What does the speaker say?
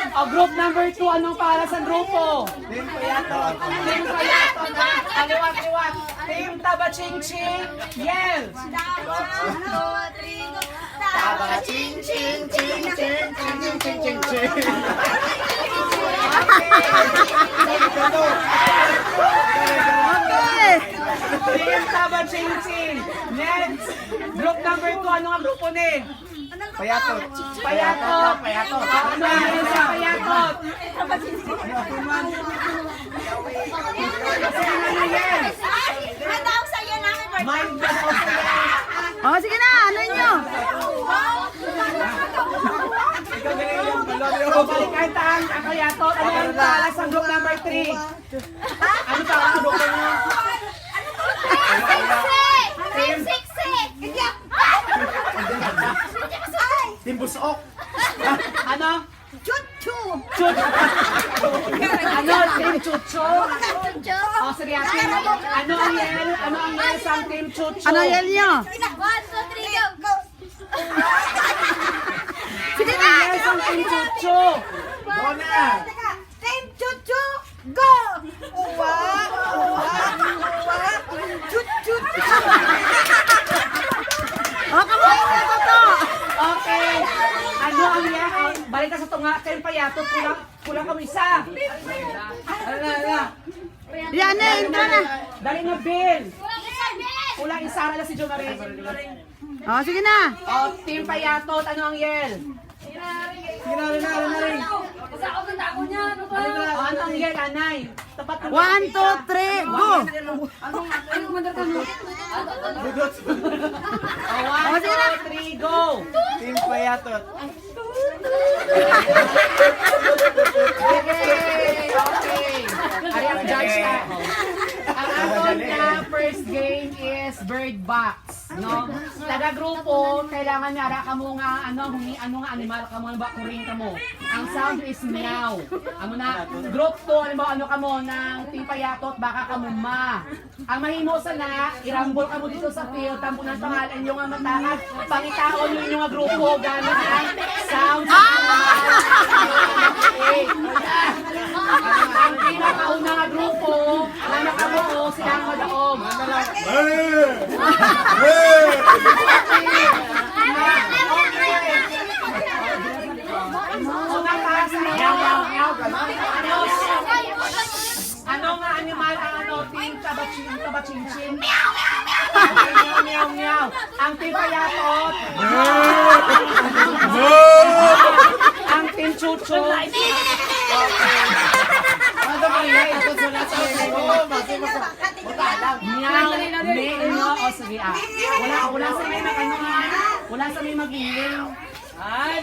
O, group number 2, anong para sa grupo? Team Payatot. Aliwat-liwat. Team Taba-Ching-Ching, yell! Taba-ching-ching-ching-ching-ching-ching-ching-ching. Team Taba-Ching-Ching. Next, group number 2, ano nga grupo ni? Payatot. Payatot. Ano ang sa Payatot? Ano yan? Mind ka daw sa'yo. Oh, sige na, ano nyo? O, balikan taang ang Payatot. Ano ang talas ang group number 3? Ano talas ang grupo nyo? Team Busok. Ano? Chuchu! Chut! Ano? Team Chucho? O, sige ate. Ano ang yel? Ano ang yel sa Team Chucho? Ano yel nyo? Sige na! Ano ang yel sa Team Chucho? Go na. Team Chuchu, go! Uwa! Chuchu! Oh, kamuhin na to! Okay. Ano ang yel? Balik ka sa tunga. Team Payatot. Kulang kami isa. Ano? Yan na, intro na. Dali na, Bill. Kulang isa na si Jo Marie. Oh, sige na. O, Team Payatot. Ano ang yel? Ano ang yel, Anay? Tapat na 1, 2, 3, go! O, 1, 2, 3, go! Team Payatot. Okay. Ari ang judge na ako. Ang aton na first game is Bird Box, no? Taga-grupo, kailangan nara ka mo nga ano nga animal ka mo ba kuring ka mo. Ang sound is meow. Ano na group 2 ano ka mo ng Team Payatot baka ka mo ma. Ang mahimo sana irambol ka mo dito sa field tampunan pangalan yung nga matangad pangitaon niyo yung nga grupo gamit ang sound. Ang pinakauna nga grupo na nakabuo sila ang madaog. Ano nga animal ang ano? Team Taba-Ching-Ching. Meow. Ang Team Payatot. Ang Team Chucho. Ano ba yan? Ito sila sa Meow. O sige ah. Wala sa may ano nga. Wala sa may mag-iling. Ay,